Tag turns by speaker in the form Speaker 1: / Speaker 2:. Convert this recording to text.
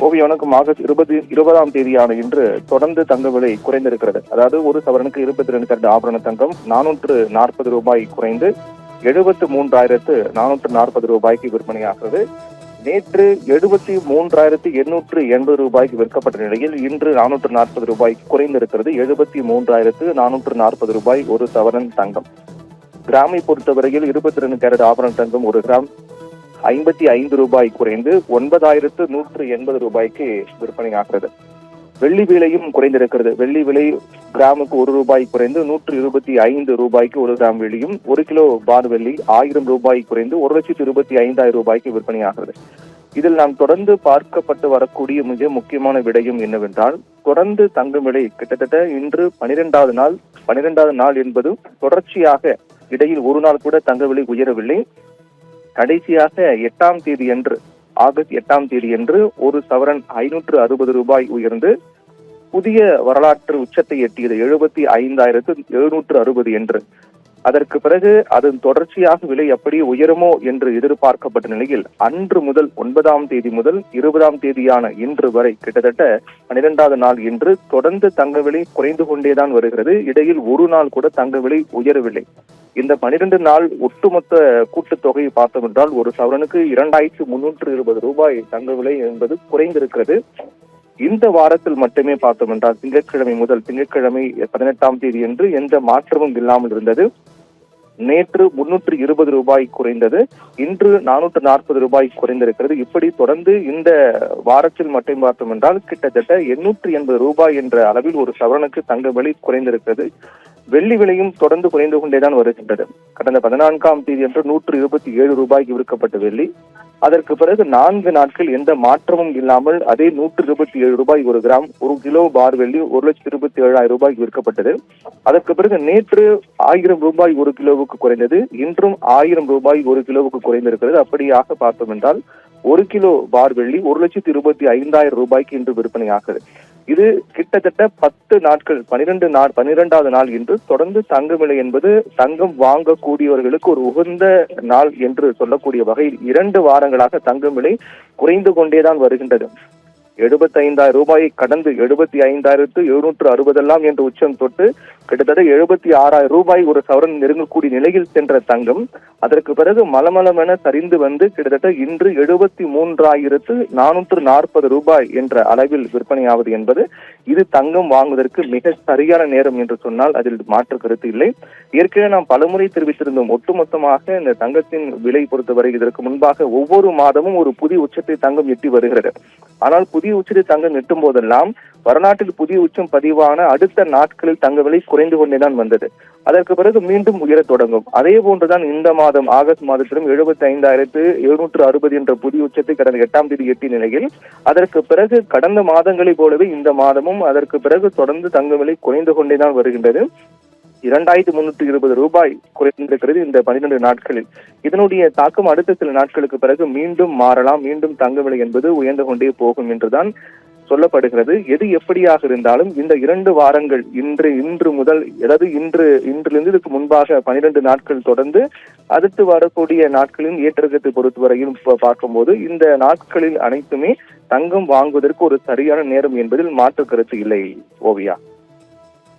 Speaker 1: ஓவிய வணக்கம். ஆகஸ்ட் 20ஆம் தேதியான இன்று தொடர்ந்து தங்க விலை குறைந்திருக்கிறது. அதாவது ஒரு சவரனுக்கு 22 கேரட் ஆபரண தங்கம் 440 ரூபாய் குறைந்து 73,440 ரூபாய்க்கு விற்பனையாகிறது. நேற்று 73,880 ரூபாய்க்கு விற்கப்பட்ட நிலையில் இன்று 440 ரூபாய்க்கு குறைந்திருக்கிறது. 73,440 ரூபாய் ஒரு சவரன் தங்கம். கிராமை பொறுத்தவரையில் 22 கேரட் ஆபரண தங்கம் ஒரு கிராம் 55 ரூபாய் குறைந்து 9,180 ரூபாய்க்கு விற்பனையாகிறது. வெள்ளி விலையும் குறைந்திருக்கிறது. வெள்ளி விலை கிராமுக்கு 1 ரூபாய் குறைந்து 125 ரூபாய்க்கு ஒரு கிராம் வெள்ளியும், 1 கிலோ பார் வெள்ளி 1000 ரூபாய் குறைந்து 1,25,000 ரூபாய்க்கு விற்பனையாகிறது. இதில் நாம் தொடர்ந்து பார்க்கப்பட்டு வரக்கூடிய மிக முக்கியமான விடயம் என்னவென்றால், தொடர்ந்து தங்கம் விலை கிட்டத்தட்ட இன்று 12வது நாள் என்பது தொடர்ச்சியாக இடையில் ஒரு நாள் கூட தங்க விலை உயரவில்லை. கடைசியாக 8ஆம் தேதி அன்று, ஆகஸ்ட் 8ஆம் தேதி அன்று ஒரு சவரன் 560 ரூபாய் உயர்ந்து புதிய வரலாற்று உச்சத்தை எட்டியது 75,760 என்று. அதற்கு பிறகு அதன் தொடர்ச்சியாக விலை அப்படியே உயருமோ என்று எதிர்பார்க்கப்பட்ட நிலையில் அன்று முதல் 9ஆம் தேதி முதல் 20ஆம் தேதியான இன்று வரை கிட்டத்தட்ட 12வது நாள் இன்று தொடர்ந்து தங்க விலை குறைந்து கொண்டேதான் வருகிறது. இடையில் ஒரு நாள் கூட தங்க விலை உயரவில்லை. இந்த 12 நாள் ஒட்டுமொத்த கூட்டுத்தொகையை பார்த்தோம் என்றால் ஒரு சவரனுக்கு 2,320 ரூபாய் தங்க விலை என்பது குறைந்திருக்கிறது. இந்த வாரத்தில் மட்டுமே பார்த்தோம் என்றால் திங்கட்கிழமை முதல் திங்கட்கிழமை 18ஆம் தேதி என்று எந்த மாற்றமும் இல்லாமல் இருந்தது. நேற்று 320 ரூபாய் குறைந்தது, இன்று 440 ரூபாய் குறைந்திருக்கிறது. இப்படி தொடர்ந்து இந்த வாரத்தில் மட்டும் பார்த்தோம் என்றால் கிட்டத்தட்ட 880 ரூபாய் என்ற அளவில் ஒரு சவரனுக்கு தங்க விலை குறைந்திருக்கிறது. வெள்ளி விலையும் தொடர்ந்து குறைந்து கொண்டேதான் வருகின்றது. கடந்த 14ஆம் தேதி அன்று 127 ரூபாய்க்கு விற்கப்பட்ட வெள்ளி, அதற்கு பிறகு 4 நாட்கள் எந்த மாற்றமும் இல்லாமல் அதே 127 ரூபாய் ஒரு கிராம், 1 கிலோ பார் வெள்ளி 1,27,000 ரூபாய்க்கு விற்கப்பட்டது. அதற்கு பிறகு நேற்று 1000 ரூபாய் ஒரு கிலோவுக்கு குறைந்தது, இன்றும் 1000 ரூபாய் ஒரு கிலோவுக்கு குறைந்திருக்கிறது. அப்படியாக பார்த்தோம் என்றால் 1 கிலோ பார் வெள்ளி 1,25,000 ரூபாய்க்கு இன்று விற்பனையாகிறது. இது கிட்டத்தட்ட 10 நாட்கள் 12வது நாள் இன்று தொடர்ந்து தங்க விலை என்பது தங்கம் வாங்கக்கூடியவர்களுக்கு ஒரு உகந்த நாள் என்று சொல்லக்கூடிய வகையில் 2 வாரங்களாக தங்கம் விலை குறைந்து கொண்டேதான் வருகின்றது. 75,000 ரூபாயை கடந்து 75,760 என்று உச்சம் தொட்டு கிட்டத்தட்ட 76,000 ரூபாய் ஒரு சவரன் நெருங்கக்கூடிய நிலையில் சென்ற தங்கம் அதற்கு பிறகு மலமளமென சரிந்து வந்து கிட்டத்தட்ட இன்று 73,440 ரூபாய் என்ற அளவில் விற்பனையாவது என்பது இது தங்கம் வாங்குவதற்கு மிக சரியான நேரம் என்று சொன்னால் அதில் மாற்று கருத்து இல்லை. ஏற்கனவே நாம் பலமுறை தெரிவித்திருந்தோம், ஒட்டுமொத்தமாக இந்த தங்கத்தின் விலை பொறுத்தவரை இதற்கு முன்பாக ஒவ்வொரு மாதமும் ஒரு புதிய உச்சத்தை தங்கம் எட்டி வருகிறது. ஆனால் புதிய உச்சத்தை தங்கம் எட்டும் போதெல்லாம் வரலாற்றில் புதிய உச்சம் பதிவான அடுத்த நாட்களில் தங்க விலை குறைந்து கொண்டேதான் வந்தது. அதற்கு பிறகு மீண்டும் உயரத் தொடங்கும். அதே போன்றுதான் இந்த மாதம் ஆகஸ்ட் மாதத்திலும் 75,760 என்ற புதிய உச்சத்தை கடந்த 8ஆம் தேதி எட்டிய நிலையில் அதற்கு பிறகு கடந்த மாதங்களைப் போலவே இந்த மாதமும் அதற்கு பிறகு தொடர்ந்து தங்க விலை குறைந்து கொண்டேதான் வருகின்றது. 2,320 ரூபாய் குறைந்திருக்கிறது இந்த 12 நாட்களில். இதனுடைய தாக்கம் அடுத்த சில நாட்களுக்கு பிறகு மீண்டும் மாறலாம். மீண்டும் தங்க விலை என்பது உயர்ந்து கொண்டே போகும் என்றுதான் சொல்லப்படுகிறது. எது எப்படியாக இருந்தாலும் இந்த 2 வாரங்கள் இன்று முதல், அதாவது இன்றிலிருந்து இதுக்கு முன்பாக 12 நாட்கள் தொடர்ந்து அடுத்து வரக்கூடிய நாட்களின் ஏற்றத்தை பொறுத்தவரையும் பார்க்கும்போது இந்த நாட்களில் அனைத்துமே தங்கம் வாங்குவதற்கு ஒரு சரியான நேரம் என்பதில் மாற்று கருத்து இல்லை. ஓவியா.